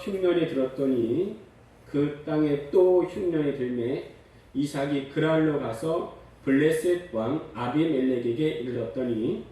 흉년이 들었더니 그 땅에 또 흉년이 들매 이삭이 그랄로 가서 블레셋 왕 아비멜렉에게 이르렀더니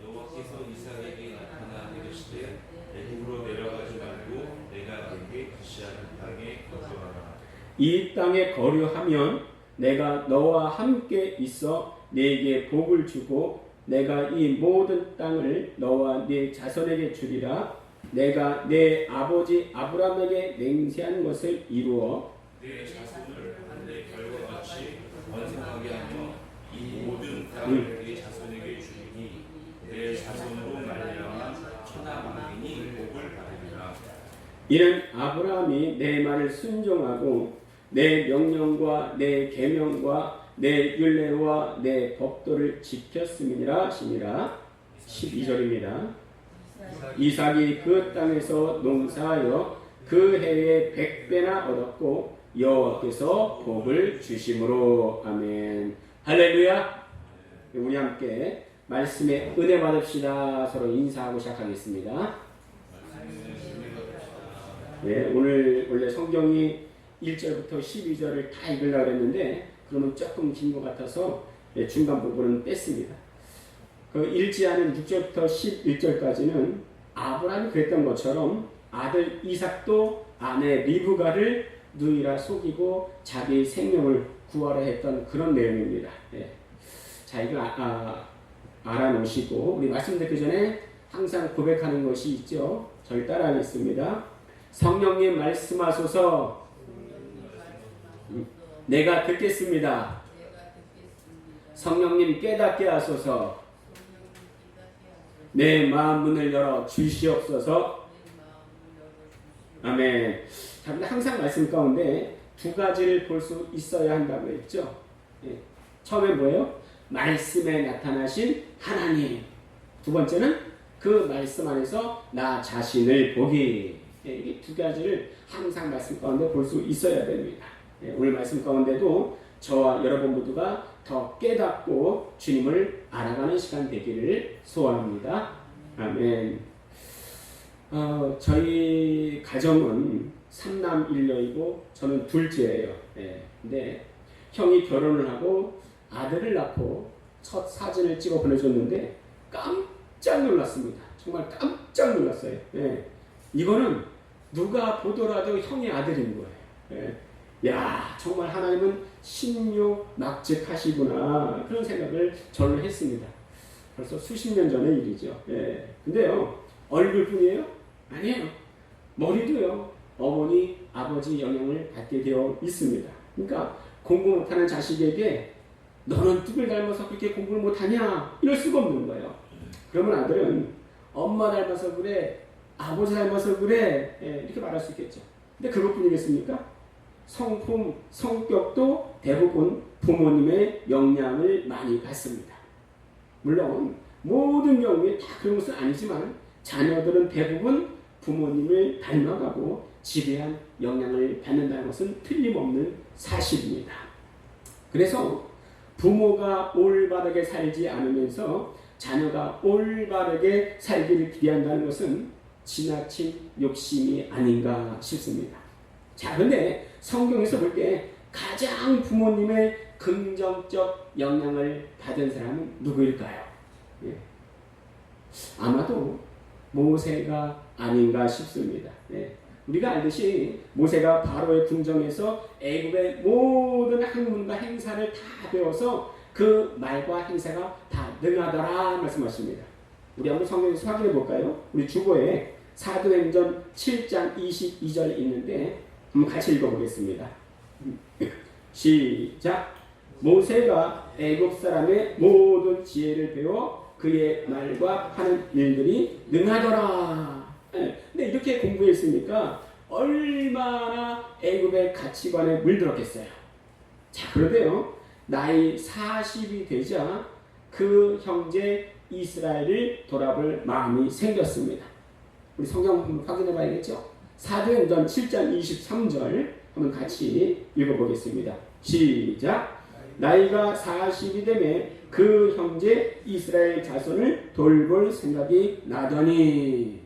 여호와께서 이삭에게 나타나 이르시되 애굽으로 내려가지 말고 내가 네게 계시하는 땅에 거주하라. 이 땅에 거류하면 내가 너와 함께 있어 네게 복을 주고 내가 이 모든 땅을 너와 네 자손에게 주리라. 내가 내 아버지 아브라함에게 맹세한 것을 이루어 내 자손을 내 결과 같이 번성하게 하며 이 모든 땅을 네 자손에게 주리니 내 자손으로 말미암아 천하 만민이 복을 받으리라. 이는 아브라함이 내 말을 순종하고 내 명령과 내 계명과 내 율례와 내 법도를 지켰음이니라 하시니라. 12절입니다. 이삭이 그 땅에서 농사하여 그 해에 100배나 얻었고 여호와께서 복을 주심으로. 아멘. 할렐루야. 우리 함께 말씀에 은혜 받읍시다. 서로 인사하고 시작하겠습니다. 네, 오늘 원래 성경이 1절부터 12절을 다 읽으려고 했는데 그러면 조금 긴 것 같아서 중간 부분은 뺐습니다. 그 읽지 않은 6절부터 11절까지는 아브라함이 그랬던 것처럼 아들 이삭도 아내 리브가를 누이라 속이고 자기 생명을 구하려 했던 그런 내용입니다. 자, 이걸 알아놓으시고 우리 말씀 듣기 전에 항상 고백하는 것이 있죠. 저를 따라하겠습니다. 성령님 말씀하소서. 내가 듣겠습니다. 성령님 깨닫게 하소서. 내 마음 문을 열어 주시옵소서. 아멘. 항상 말씀 가운데 두 가지를 볼 수 있어야 한다고 했죠. 처음에 뭐예요? 말씀에 나타나신 하나님. 두 번째는 그 말씀 안에서 나 자신을 보기. 이 두 가지를 항상 말씀 가운데 볼 수 있어야 됩니다. 오늘 말씀 가운데도 저와 여러분 모두가 더 깨닫고 주님을 알아가는 시간 되기를 소원합니다. 아멘. 저희 가정은 3남 1녀이고 저는 둘째예요. 근데 형이 결혼을 하고 아들을 낳고 첫 사진을 찍어 보내줬는데 깜짝 놀랐습니다. 정말 깜짝 놀랐어요. 이거는 누가 보더라도 형의 아들인 거예요. 야, 정말 하나님은 신묘막측하시구나 그런 생각을 절로 했습니다. 벌써 수십 년 전의 일이죠. 근데요, 얼굴뿐이에요? 아니에요. 머리도요, 어머니, 아버지 영향을 받게 되어 있습니다. 그러니까 공부 못하는 자식에게 너는 누굴 닮아서 그렇게 공부를 못하냐? 이럴 수가 없는 거예요. 그러면 아들은 엄마 닮아서 그래, 아버지 닮아서 그래, 이렇게 말할 수 있겠죠. 근데 그것뿐이겠습니까? 성품, 성격도 대부분 부모님의 영향을 많이 받습니다. 물론 모든 경우에 다 그런 것은 아니지만 자녀들은 대부분 부모님을 닮아가고 지배한 영향을 받는다는 것은 틀림없는 사실입니다. 그래서 부모가 올바르게 살지 않으면서 자녀가 올바르게 살기를 기대한다는 것은 지나친 욕심이 아닌가 싶습니다. 자, 그런데 성경에서 볼 때 가장 부모님의 긍정적 영향을 받은 사람은 누구일까요? 아마도 모세가 아닌가 싶습니다. 우리가 알듯이 모세가 바로의 궁정에서 애굽의 모든 학문과 행사를 다 배워서 그 말과 행사가 다 능하더라 말씀하십니다. 우리 한번 성경에서 확인해 볼까요? 우리 주보에 사도행전 7장 22절 있는데 한번 같이 읽어보겠습니다. 시작. 모세가 애굽 사람의 모든 지혜를 배워 그의 말과 하는 일들이 능하더라. 근데 이렇게 공부했으니까 얼마나 애굽의 가치관에 물들었겠어요. 자, 그런데요, 나이 40이 되자 그 형제 이스라엘을 돌아볼 마음이 생겼습니다. 우리 성경 한번 확인해 봐야겠죠? 사도행전 7장 23절 한번 같이 읽어보겠습니다. 시작. 나이가 40이 되매 그 형제 이스라엘 자손을 돌볼 생각이 나더니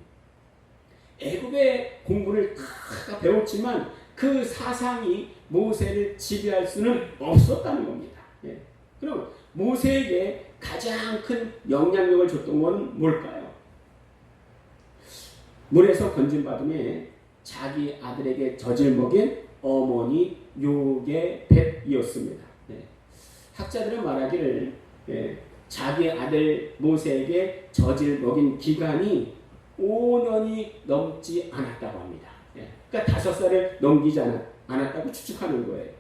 애굽의 공부를 다 배웠지만 그 사상이 모세를 지배할 수는 없었다는 겁니다. 예. 그럼 모세에게 가장 큰 영향력을 줬던 건 뭘까요? 물에서 건진받음에 자기 아들에게 젖을 먹인 어머니 욕의 뱃이었습니다. 예. 학자들은 말하기를 자기 아들 모세에게 젖을 먹인 기간이 5년이 넘지 않았다고 합니다. 그러니까 5살을 넘기지 않았다고 추측하는 거예요.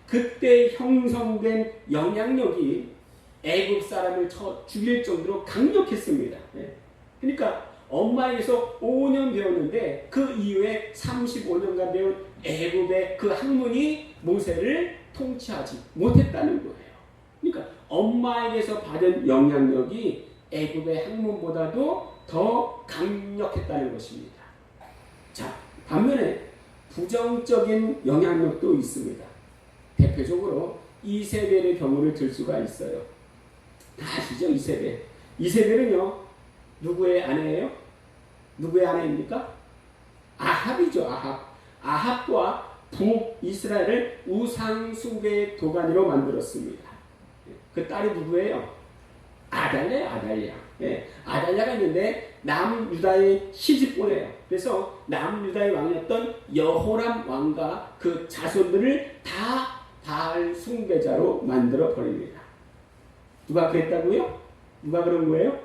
그때 형성된 영향력이 애굽 사람을 쳐 죽일 정도로 강력했습니다. 그러니까 엄마에게서 5년 배웠는데 그 이후에 35년간 배운 애굽의 그 학문이 모세를 통치하지 못했다는 거예요. 그러니까 엄마에게서 받은 영향력이 애굽의 학문보다도 더 강력했다는 것입니다. 자, 반면에 부정적인 영향력도 있습니다. 대표적으로 이세벨의 경우를 들 수가 있어요. 다 아시죠? 이세벨. 이세벨은요, 누구의 아내예요? 누구의 아내입니까? 아합이죠. 아합과 북이스라엘을 우상숭배의 도가니로 만들었습니다. 그 딸이 누구예요? 아달랴. 아달랴가 있는데 남유다의 시집보내요. 그래서 남유다의 왕이었던 여호람 왕과 그 자손들을 다 바알 숭배자로 만들어 버립니다. 누가 그랬다고요? 누가 그런 거예요?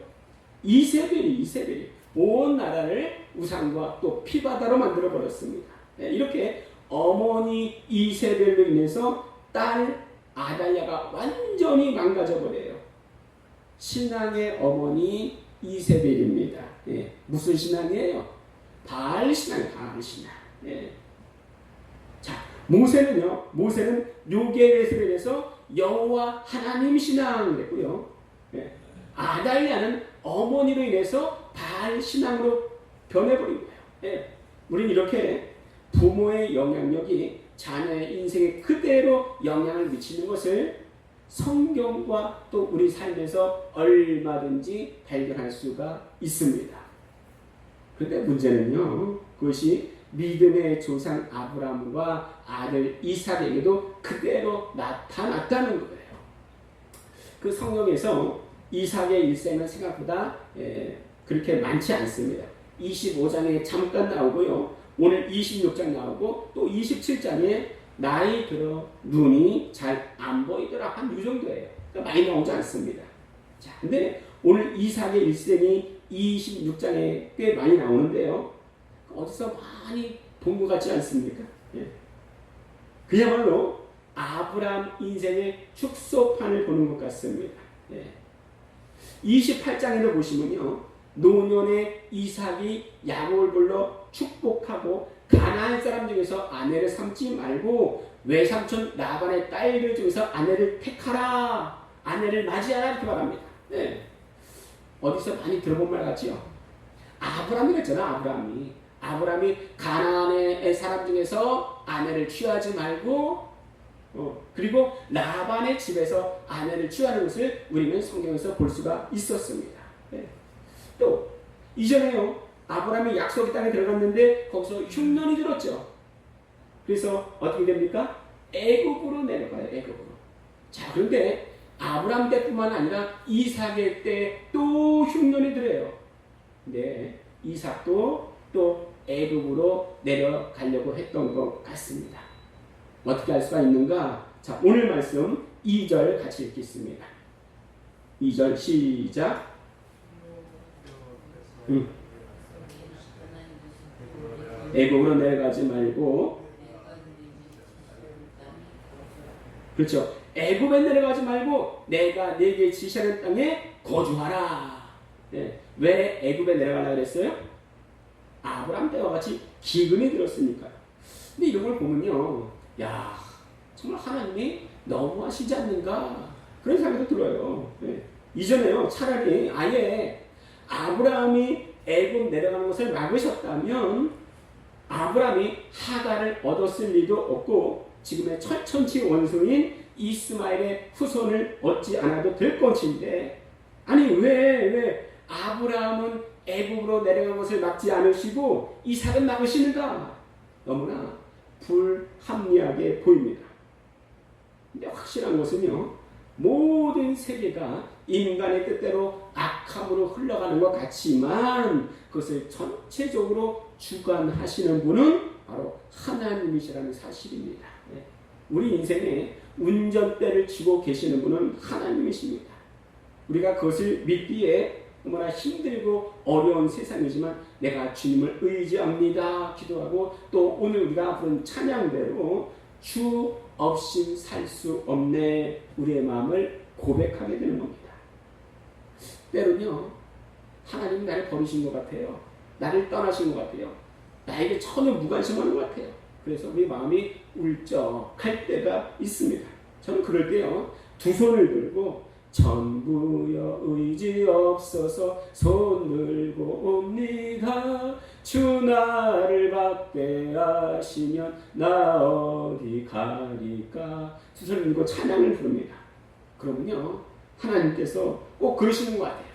이세벨이 온 나라를 우상과 또 피바다로 만들어 버렸습니다. 이렇게 어머니 이세벨로 인해서 딸 아달랴가 완전히 망가져 버려요. 신앙의 어머니 이세벨입니다. 무슨 신앙이에요? 바알 신앙. 자, 모세는 요게벳으로 인해서 여호와 하나님 신앙을 했고요. 아달랴는 어머니로 인해서 바알 신앙으로 변해버린 거예요. 우리는 이렇게 부모의 영향력이 자녀의 인생에 그대로 영향을 미치는 것을 성경과 또 우리 삶에서 얼마든지 발견할 수가 있습니다. 그런데 문제는요, 그것이 믿음의 조상 아브라함과 아들 이삭에게도 그대로 나타났다는 거예요. 그 성경에서 이삭의 일생은 생각보다 그렇게 많지 않습니다. 25장에 잠깐 나오고요, 오늘 26장 나오고 또 27장에 나이 들어 눈이 잘 안 보이더라 한 이 정도예요. 그러니까 많이 나오지 않습니다. 자, 근데 오늘 이삭의 일생이 26장에 꽤 많이 나오는데요. 어디서 많이 본 것 같지 않습니까? 그야말로 아브라함 인생의 축소판을 보는 것 같습니다. 28장에도 보시면요, 노년의 이삭이 야곱을 불러 축복하고 가나안 사람 중에서 아내를 삼지 말고 외삼촌 라반의 딸들 중에서 아내를 택하라, 아내를 맞이하라 이렇게 말합니다. 어디서 많이 들어본 말 같지요? 아브라함이 그랬잖아. 아브라함이 가나안의 사람 중에서 아내를 취하지 말고 그리고 라반의 집에서 아내를 취하는 것을 우리는 성경에서 볼 수가 있었습니다. 또 이전에요, 아브라함이 약속의 땅에 들어갔는데 거기서 흉년이 들었죠. 그래서 어떻게 됩니까? 애굽으로 내려가요. 애굽으로. 자, 그런데 아브라함 때뿐만 아니라 이삭의 때 또 흉년이 들어요. 근데 이삭도 또 애굽으로 내려가려고 했던 것 같습니다. 어떻게 할 수가 있는가? 자, 오늘 말씀 2절 같이 읽겠습니다. 2절 시작. 애굽으로 내려가지 말고, 그렇죠. 애굽에 내려가지 말고 내가 네게 지시하는 땅에 거주하라. 왜 애굽에 내려가려고 그랬어요? 아브라함 때와 같이 기근이 들었으니까요. 근데 이런 걸 보면요, 야, 정말 하나님이 너무하시지 않는가 그런 생각도 들어요. 이전에요, 차라리 아예 아브라함이 애굽 내려가는 것을 막으셨다면 아브라함이 하갈을 얻었을 리도 없고 지금의 철천지 원수인 이스마엘의 후손을 얻지 않아도 될 것인데, 아니 왜 아브라함은 애굽으로 내려간 것을 막지 않으시고 이삭은 막으시는가? 너무나 불합리하게 보입니다. 근데 확실한 것은요, 모든 세계가 인간의 뜻대로 악함으로 흘러가는 것 같지만 그것을 전체적으로 주관하시는 분은 바로 하나님이시라는 사실입니다. 우리 인생에 운전대를 쥐고 계시는 분은 하나님이십니다. 우리가 그것을 믿기에 너무나 힘들고 어려운 세상이지만 내가 주님을 의지합니다 기도하고 또 오늘 우리가 부른 찬양대로 주 없인 살 수 없네 우리의 마음을 고백하게 되는 겁니다. 때로는요, 하나님이 나를 버리신 것 같아요. 나를 떠나신 것 같아요. 나에게 전혀 무관심하는 것 같아요. 그래서 우리 마음이 울적할 때가 있습니다. 저는 그럴 때요, 두 손을 들고 전부여 의지 없어서 손 들고 옵니다. 주 나를 받게 하시면 나 어디 가리까. 두 손을 들고 찬양을 부릅니다. 그러면요, 하나님께서 꼭 그러시는 것 같아요.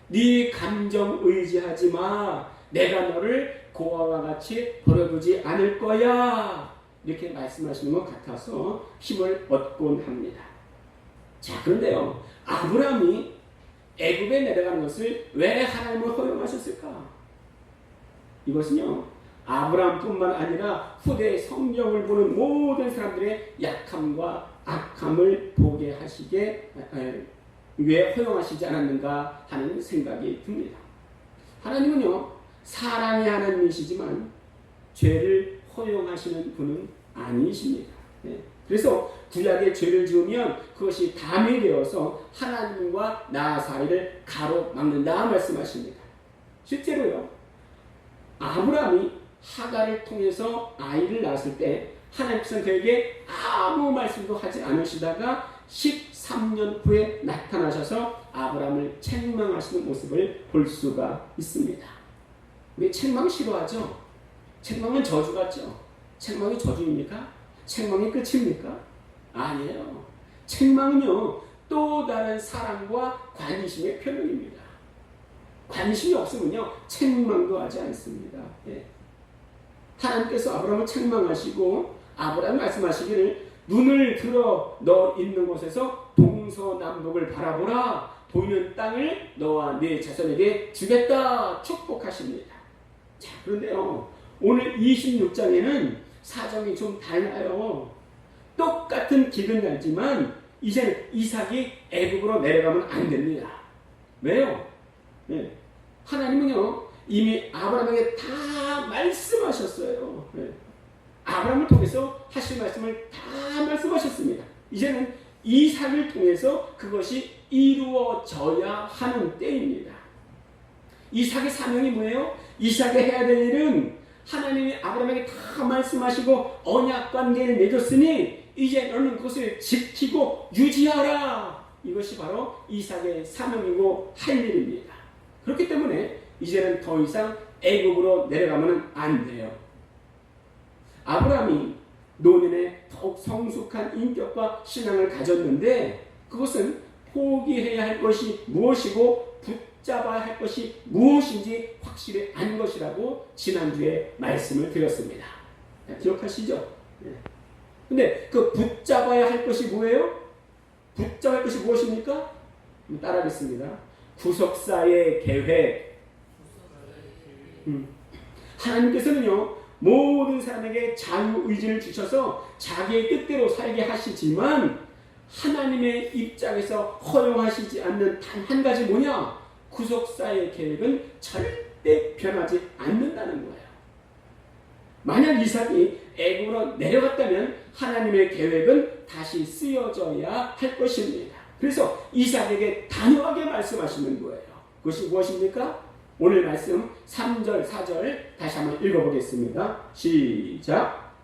네 감정 의지하지 마. 내가 너를 고아와 같이 버려두지 않을 거야. 이렇게 말씀하시는 것 같아서 힘을 얻곤 합니다. 자, 그런데요, 아브라함이 애굽에 내려가는 것을 왜 하나님은 허용하셨을까? 이것은요, 아브라함뿐만 아니라 후대 성경을 보는 모든 사람들의 약함과 악함을 보게 하시게 왜 허용하시지 않았는가 하는 생각이 듭니다. 하나님은요, 사랑의 하나님이시지만 죄를 허용하시는 분은 아니십니다. 그래서 구약에 죄를 지으면 그것이 담이 되어서 하나님과 나 사이를 가로막는다 말씀하십니다. 실제로요, 아브라함이 하갈을 통해서 아이를 낳았을 때 하나님께서는 그에게 아무 말씀도 하지 않으시다가 13년 후에 나타나셔서 아브라함을 책망하시는 모습을 볼 수가 있습니다. 우리 책망 싫어하죠? 책망은 저주 같죠? 책망이 저주입니까? 책망이 끝입니까? 아니에요. 책망은요, 또 다른 사랑과 관심의 표현입니다. 관심이 없으면요, 책망도 하지 않습니다. 하나님께서 아브라함을 책망하시고 아브라함이 말씀하시기를 눈을 들어 너 있는 곳에서 동서남북을 바라보라. 보이는 땅을 너와 네 자손에게 주겠다 축복하십니다. 자, 그런데요, 오늘 26장에는 사정이 좀 달라요. 똑같은 길은 날지만 이제는 이삭이 애굽으로 내려가면 안 됩니다. 왜요? 하나님은요, 이미 아브라함에게 다 말씀하셨어요. 아브라함을 통해서 하실 말씀을 다 말씀하셨습니다. 이제는 이삭을 통해서 그것이 이루어져야 하는 때입니다. 이삭의 사명이 뭐예요? 이삭이 해야 될 일은 하나님이 아브라함에게 다 말씀하시고 언약 관계를 맺었으니 이제 너는 그것을 지키고 유지하라. 이것이 바로 이삭의 사명이고 할 일입니다. 그렇기 때문에 이제는 더 이상 애굽으로 내려가면 안 돼요. 아브라함이 노년에 더욱 성숙한 인격과 신앙을 가졌는데 그것은 포기해야 할 것이 무엇이고 붙잡아야 할 것이 무엇인지 확실히 안 것이라고 지난주에 말씀을 드렸습니다. 기억하시죠? 근데 그 붙잡아야 할 것이 뭐예요? 붙잡아야 할 것이 무엇입니까? 따라하겠습니다. 구속사의 계획. 하나님께서는요, 모든 사람에게 자유의지를 주셔서 자기의 뜻대로 살게 하시지만 하나님의 입장에서 허용하시지 않는 단 한 가지 뭐냐? 구속사의 계획은 절대 변하지 않는다는 거예요. 만약 이삭이 애굽으로 내려갔다면 하나님의 계획은 다시 쓰여져야 할 것입니다. 그래서 이삭에게 단호하게 말씀하시는 거예요. 그것이 무엇입니까? 오늘 말씀 3절, 4절 다시 한번 읽어보겠습니다. 시작.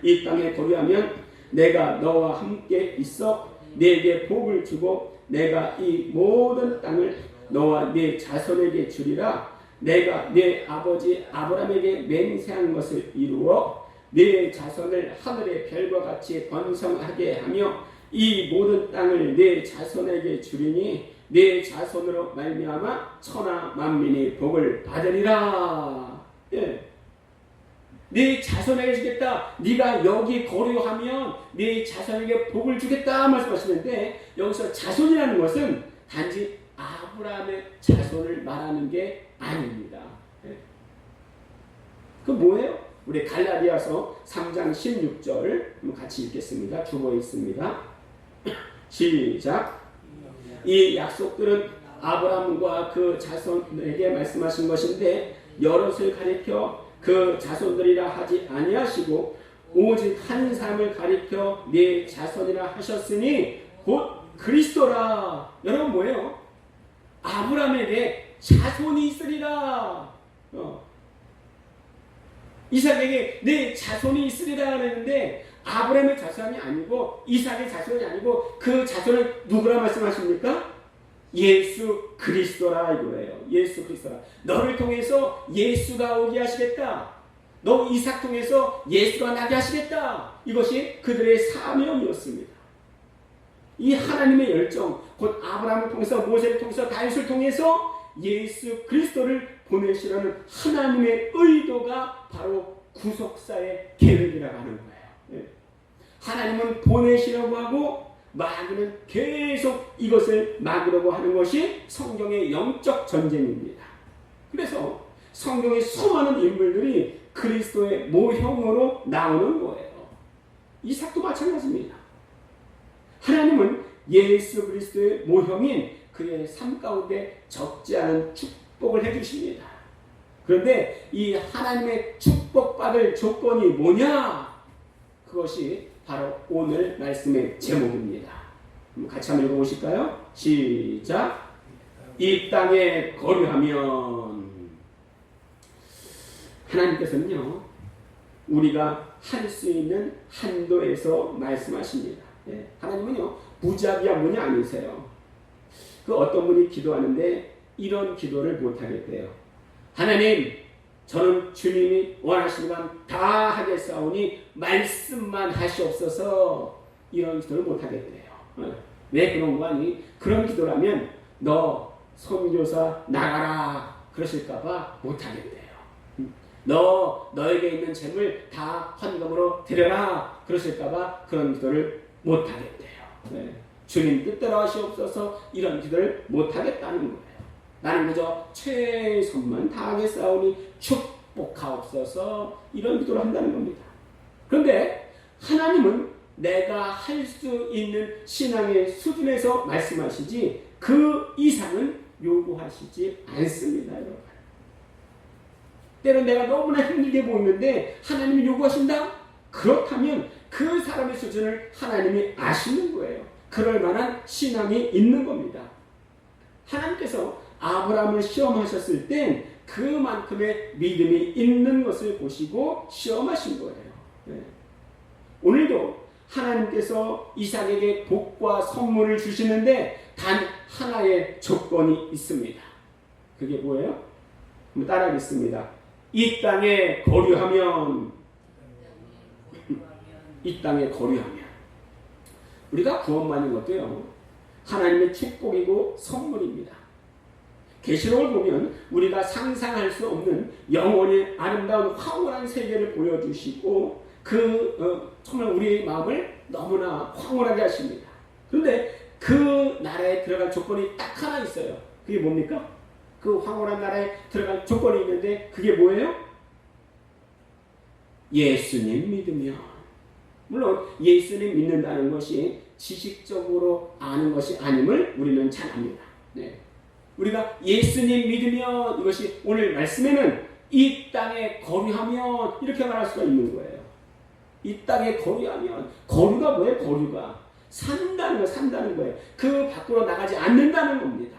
이 땅에 거류하면 내가 너와 함께 있어 네게 복을 주고 내가 이 모든 땅을 너와 네 자손에게 주리라. 내가 네 아버지 아브라함에게 맹세한 것을 이루어 네 자손을 하늘의 별과 같이 번성하게 하며 이 모든 땅을 네 자손에게 주리니 네 자손으로 말미암아 천하 만민이 복을 받으리라. 예. 네 자손에게 주겠다. 네가 여기 거류하면 네 자손에게 복을 주겠다 말씀하시는데, 여기서 자손이라는 것은 단지 아브라함의 자손을 말하는 게 아닙니다. 예. 그 뭐예요? 우리 갈라디아서 3장 16절 같이 읽겠습니다. 주보에 있습니다. 시작. 이 약속들은 아브라함과 그 자손에게 말씀하신 것인데 여럿을 가리켜 그 자손들이라 하지 아니하시고 오직 한 사람을 가리켜 네 자손이라 하셨으니 곧 그리스도라. 여러분 뭐예요? 아브라함에게 자손이 있으리라. 이삭에게 네 자손이 있으리라 그랬는데, 아브라함의 자손이 아니고 이삭의 자손이 아니고 그 자손은 누구라 말씀하십니까? 예수 그리스도라 이거예요. 예수 그리스도라. 너를 통해서 예수가 오게 하시겠다. 너 이삭 통해서 예수가 나게 하시겠다. 이것이 그들의 사명이었습니다. 이 하나님의 열정, 곧 아브라함을 통해서, 모세를 통해서, 다윗을 통해서 예수 그리스도를 보내시라는 하나님의 의도가 바로 구속사의 계획이라고 하는 거예요. 하나님은 보내시려고 하고 마귀는 계속 이것을 막으려고 하는 것이 성경의 영적 전쟁입니다. 그래서 성경의 수많은 인물들이 그리스도의 모형으로 나오는 거예요. 이삭도 마찬가지입니다. 하나님은 예수 그리스도의 모형인 그의 삶 가운데 적지 않은 축복을 해주십니다. 그런데 이 하나님의 축복받을 조건이 뭐냐? 그것이 바로 오늘 말씀의 제목입니다. 같이 한번 읽어보실까요? 시작. 이 땅에 거류하면, 하나님께서는요 우리가 할 수 있는 한도에서 말씀하십니다. 하나님은요 무자비한 분이 아니세요. 그 어떤 분이 기도하는데 이런 기도를 못하겠대요. 하나님, 저는 주님이 원하시는 건 다 하겠사오니 말씀만 하시옵소서. 이런 기도를 못하겠대요. 왜 그런 거 아니? 그런 기도라면 너 선교사 나가라 그러실까봐 못하겠대요. 너에게 있는 재물 다 헌금으로 드려라 그러실까봐 그런 기도를 못하겠대요. 주님 뜻대로 하시옵소서. 이런 기도를 못하겠다는 거예요. 나는 그저 최선만 다하겠사오니 축복하옵소서. 이런 기도를 한다는 겁니다. 그런데 하나님은 내가 할 수 있는 신앙의 수준에서 말씀하시지 그 이상은 요구하시지 않습니다. 여러분. 때론 내가 너무나 힘들게 보이는데 하나님이 요구하신다? 그렇다면 그 사람의 수준을 하나님이 아시는 거예요. 그럴 만한 신앙이 있는 겁니다. 하나님께서 아브라함을 시험하셨을 땐 그만큼의 믿음이 있는 것을 보시고 시험하신 거예요. 오늘도 하나님께서 이삭에게 복과 선물을 주시는데 단 하나의 조건이 있습니다. 그게 뭐예요? 한번 따라하겠습니다. 이 땅에 거류하면, 이 땅에 거류하면, 우리가 구원받는 것도요 하나님의 축복이고 선물입니다. 계시록을 보면 우리가 상상할 수 없는 영원히 아름다운 황홀한 세계를 보여주시고 정말 우리의 마음을 너무나 황홀하게 하십니다. 그런데 그 나라에 들어갈 조건이 딱 하나 있어요. 그게 뭡니까? 그 황홀한 나라에 들어갈 조건이 있는데 그게 뭐예요? 예수님 믿으면. 물론 예수님 믿는다는 것이 지식적으로 아는 것이 아님을 우리는 잘 압니다. 우리가 예수님 믿으면, 이것이 오늘 말씀에는 이 땅에 거류하면 이렇게 말할 수가 있는 거예요. 이 땅에 거류하면, 거류가 뭐예요? 거류가 산다는 거예요. 그 밖으로 나가지 않는다는 겁니다.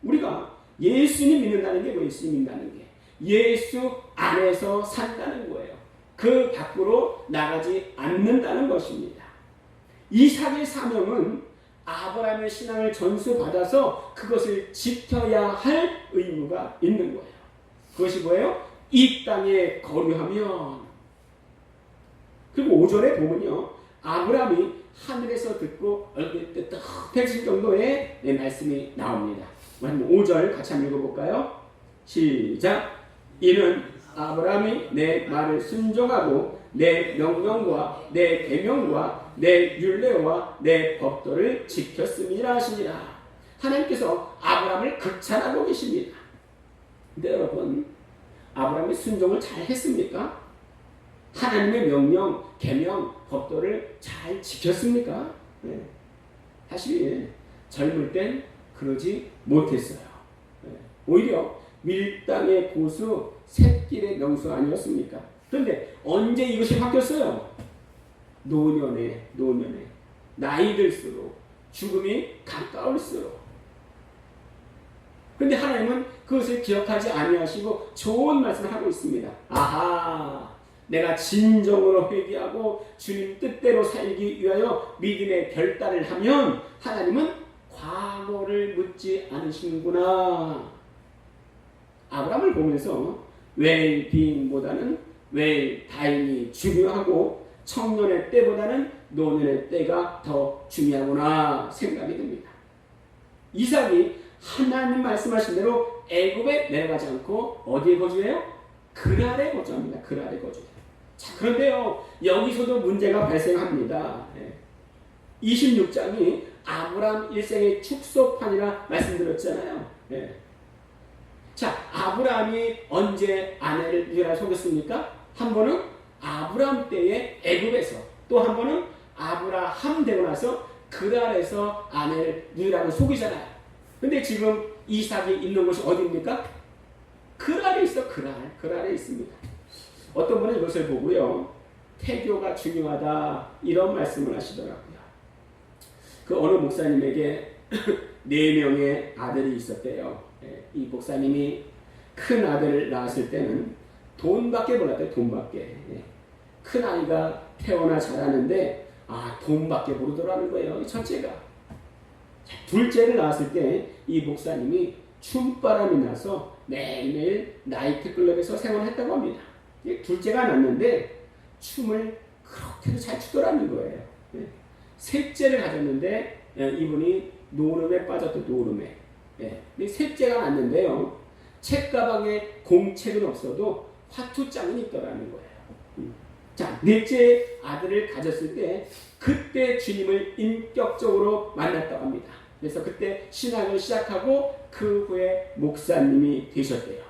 우리가 예수님 믿는다는 게 뭐예요? 예수님 믿는다는 게 예수 안에서 산다는 거예요. 그 밖으로 나가지 않는다는 것입니다. 이삭의 사명은 아브라함의 신앙을 전수받아서 그것을 지켜야 할 의무가 있는 거예요. 그것이 뭐예요? 이 땅에 거류하면. 그리고 5절에 보면요, 아브라함이 하늘에서 듣고 얼굴이 뜨뜻해질 정도의 말씀이 나옵니다. 5절 같이 한번 읽어볼까요? 시작. 이는 아브라함이 내 말을 순종하고 내 명령과 내 계명과 내 율례와 내 법도를 지켰음이라 하시니라. 하나님께서 아브라함을 극찬하고 계십니다. 근데 여러분, 아브라함이 순종을 잘 했습니까? 하나님의 명령, 계명, 법도를 잘 지켰습니까? 네. 사실 젊을 땐 그러지 못했어요. 네. 오히려 밀당의 고수, 샛길의 명수 아니었습니까? 그런데 언제 이것이 바뀌었어요? 노년에 나이 들수록 죽음이 가까울수록. 그런데 하나님은 그것을 기억하지 아니하시고 좋은 말씀을 하고 있습니다. 아하, 내가 진정으로 회개하고 주님 뜻대로 살기 위하여 믿음의 결단을 하면 하나님은 과거를 묻지 않으시는구나. 아브라함을 보면서 웰빙보다는 웰타임이 중요하고 청년의 때보다는 노년의 때가 더 중요하구나 생각이 듭니다. 이삭이 하나님 말씀하신 대로 애굽에 내려가지 않고 어디에 거주해요? 그랄에 거주합니다. 그랄에 거주해요. 자, 그런데요, 여기서도 문제가 발생합니다. 26장이 아브라함 일생의 축소판이라 말씀드렸잖아요. 자, 아브라함이 언제 아내를 유라 속였습니까? 한 번은 아브라함 때의 애굽에서, 또 한 번은 아브라함 되고 나서 그랄에서 아내를 유라를 속이잖아요. 근데 지금 이삭이 있는 곳이 어디입니까? 그랄에 있어. 그랄에 있습니다. 어떤 분은 이것을 보고요, 태교가 중요하다 이런 말씀을 하시더라고요. 그 어느 목사님에게 4명의 아들이 있었대요. 이 목사님이 큰 아들을 낳았을 때는 돈밖에 몰랐대요. 돈밖에. 큰 아이가 태어나 자라는데 돈밖에 모르더라는 거예요. 이 첫째가. 둘째를 낳았을 때 이 목사님이 춤바람이 나서 매일매일 나이트클럽에서 생활했다고 합니다. 둘째가 낳았는데 춤을 그렇게도 잘 추더라는 거예요. 셋째를 가졌는데 이분이 노름에 빠졌던 노름에. 셋째가 낳았는데요, 책가방에 공책은 없어도 화투장은 있더라는 거예요. 자, 넷째 아들을 가졌을 때 그때 주님을 인격적으로 만났다고 합니다. 그래서 그때 신학을 시작하고 그 후에 목사님이 되셨대요.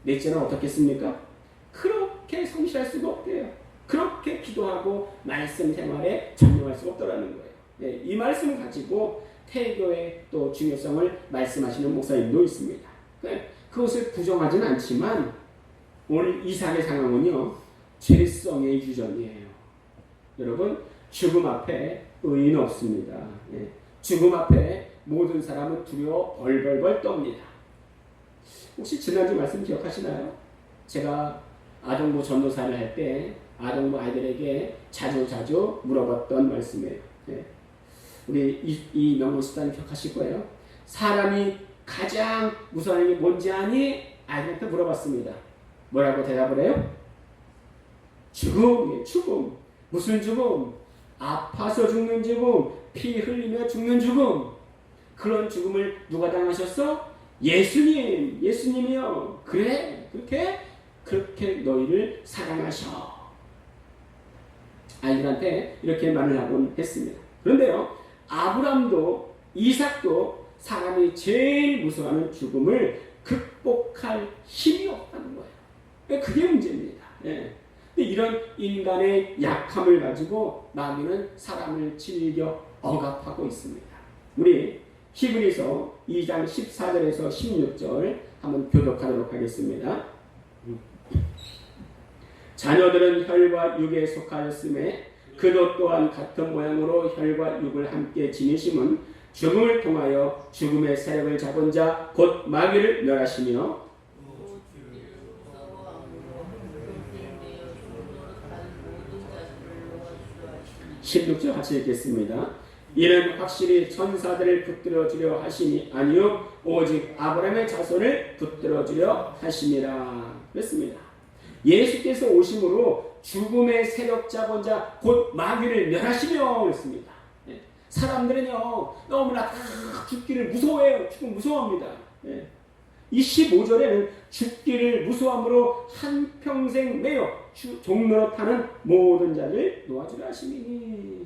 넷째는 어떻겠습니까? 그렇게 성실할 수가 없대요. 그렇게 기도하고 말씀 생활에 전념할 수가 없더라는 거예요. 이 말씀을 가지고 태교의 또 중요성을 말씀하시는 목사님도 있습니다. 그것을 부정하지는 않지만 오늘 이삭의 상황은요, 죄성의 유전이에요. 여러분, 죽음 앞에 의인은 없습니다. 죽음 앞에 모든 사람은 두려워 벌벌벌 떱니다. 혹시 지난주 말씀 기억하시나요? 제가 아동부 전도사를 할 때 아동부 아이들에게 자주 물어봤던 말씀이에요. 우리 이명훈 수사님 기억하실 거예요. 사람이 가장 무서운 게 뭔지 아니? 아이들한테 물어봤습니다. 뭐라고 대답을 해요? 죽음. 무슨 죽음? 아파서 죽는 죽음, 피 흘리며 죽는 죽음. 그런 죽음을 누가 당하셨어? 예수님이요. 그래, 그렇게 너희를 사랑하셔. 아이들한테 이렇게 말을 하곤 했습니다. 그런데요, 아브람도 이삭도 사람이 제일 무서워하는 죽음을 극복할 힘이 없다는 거예요. 그게 문제입니다. 근데 이런 인간의 약함을 가지고 마귀는 사람을 즐겨 억압하고 있습니다. 우리 히브리서 2장 14절에서 16절 한번 교독하도록 하겠습니다. 자녀들은 혈과 육에 속하였음에 그도 또한 같은 모양으로 혈과 육을 함께 지니심은 죽음을 통하여 죽음의 세력을 잡은 자 곧 마귀를 멸하시며 16절 같이 읽겠습니다. 이는 확실히 천사들을 붙들어 주려 하심이 아니요 오직 아브라함의 자손을 붙들어 주려 하심이라. 그랬습니다. 예수께서 오심으로 죽음의 세력 자본자 곧 마귀를 멸하시며 그랬습니다. 사람들은요 너무나 다 죽기를 무서워해요. 죽음 무서워합니다. 이 15절에는 죽기를 무서함으로 한평생 매여 종로로 타는 모든 자를 놓아주라 하시니,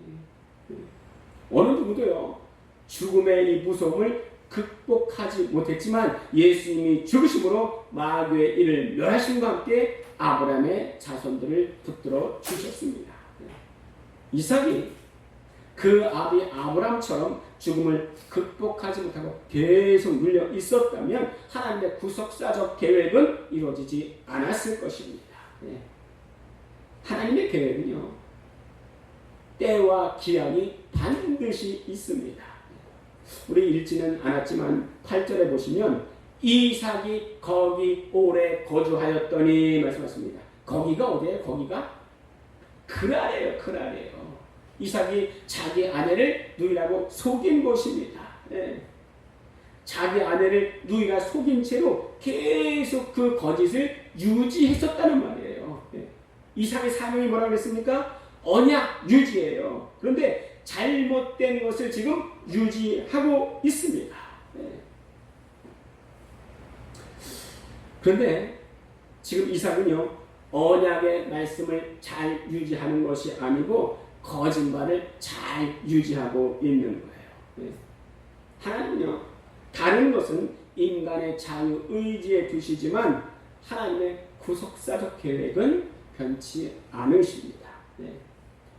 어느 누구도요 죽음의 이 무서움을 극복하지 못했지만 예수님이 죽으심으로 마귀의 이를 멸하심과 함께 아브라함의 자손들을 붙들어 주셨습니다. 이삭이 그 아비 아브라함처럼 죽음을 극복하지 못하고 계속 눌려 있었다면 하나님의 구속사적 계획은 이루어지지 않았을 것입니다. 하나님의 계획은요 때와 기한이 반드시 있습니다. 우리 읽지는 않았지만 8절에 보시면 이삭이 거기 오래 거주하였더니 말씀하십니다. 거기가 어디예요? 거기가 그라예요. 그라예요. 이삭이 자기 아내를 누이라고 속인 곳입니다. 자기 아내를 누이가 속인 채로 계속 그 거짓을 유지했었다는 말이에요. 이삭의 사명이 뭐라고 그랬습니까? 언약 유지예요. 그런데 잘못된 것을 지금 유지하고 있습니다. 그런데 지금 이삭은요 언약의 말씀을 잘 유지하는 것이 아니고 거짓말을 잘 유지하고 있는 거예요. 하나님은요 다른 것은 인간의 자유 의지에 두시지만 하나님의 구속사적 계획은 변치 않으십니다.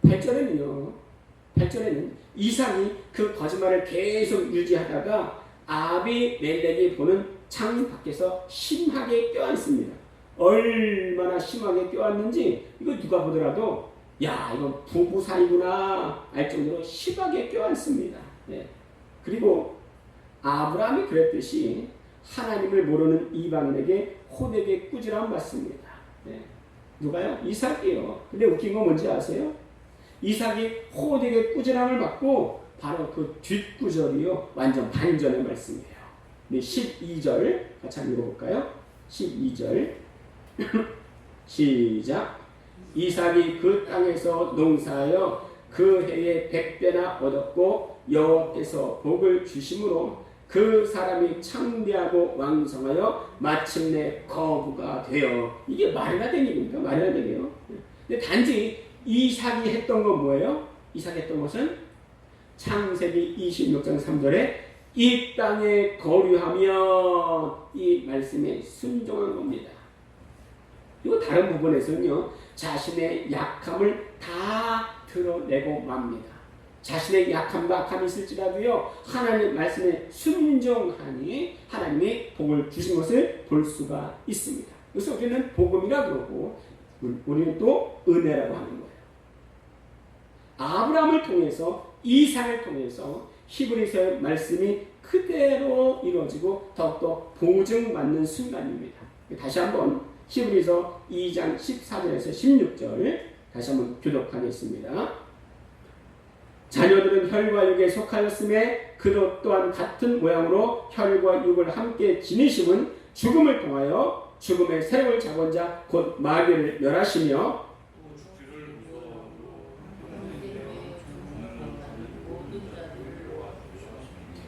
8절에는 이삭이 그 거짓말을 계속 유지하다가 아비멜렉이 보는 창 밖에서 심하게 껴안습니다. 얼마나 심하게 껴안는지 이거 누가 보더라도 야 이건 부부 사이구나 알 정도로 심하게 껴안습니다. 그리고 아브라함이 그랬듯이 하나님을 모르는 이방인에게 호되게 꾸지람 받습니다. 누가요? 이삭이요. 근데 웃긴 건 뭔지 아세요? 이삭이 호되게 꾸지람을 받고 바로 그 뒷구절이요 완전 반전의 말씀이에요. 12절 같이 한번 읽어볼까요? 12절 시작. 이삭이 그 땅에서 농사하여 그 해에 100배나 얻었고 여호와께서 복을 주심으로 그 사람이 창대하고 왕성하여 마침내 거부가 되어. 이게 말이나 되는 얘기입니까? 말이나 되게요. 근데 단지 이삭이 했던 건 뭐예요? 이삭이 했던 것은 창세기 26장 3절에 이 땅에 거류하며 이 말씀에 순종한 겁니다. 그리고 다른 부분에서는요 자신의 약함을 다 드러내고 맙니다. 자신의 약함과 악함이 있을지라도요 하나님 말씀에 순종하니 하나님이 복을 주신 것을 볼 수가 있습니다. 그래서 우리는 복음이라 그러고 우리는 또 은혜라고 하는 거예요. 아브라함을 통해서 이삭을 통해서 히브리서의 말씀이 그대로 이루어지고 더욱더 보증받는 순간입니다. 다시 한번 히브리서 2장 14절에서 16절 다시 한번 교독하겠습니다. 자녀들은 혈과 육에 속하였음에 그도 또한 같은 모양으로 혈과 육을 함께 지니심은 죽음을 통하여 죽음의 세력을 잡은 자 곧 마귀를 멸하시며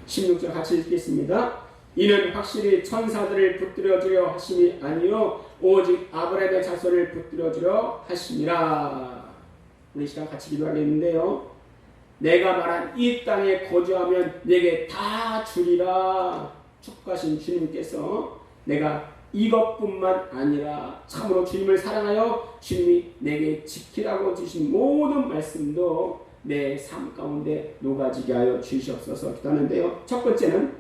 16절 같이 읽겠습니다. 이는 확실히 천사들을 붙들어주려 하심이 아니요 오직 아브라함의 자손을 붙들어주려 하심이라. 우리 시간 같이 기도하겠는데요. 내가 말한 이 땅에 거주하면 내게 다 주리라 축복하신 주님께서 내가 이것뿐만 아니라 참으로 주님을 사랑하여 주님이 내게 지키라고 주신 모든 말씀도 내 삶 가운데 녹아지게 하여 주시옵소서 기도하는데요. 첫 번째는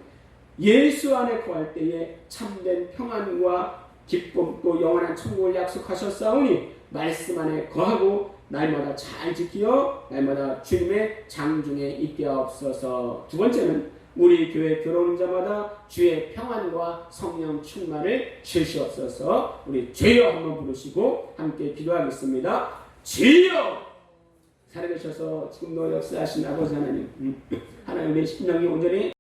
예수 안에 거할 때에 참된 평안과 기쁨 또 영원한 천국을 약속하셨사오니 말씀 안에 거하고 날마다 잘 지키어 날마다 주님의 장중에 있게 하옵소서. 두 번째는 우리 교회 들어오는 자마다 주의 평안과 성령 충만을 주시옵소서. 우리 주여 한번 부르시고 함께 기도하겠습니다. 주여! 살아계셔서 지금도 역사하신 아버지 하나님, 하나님의 심령이 온전히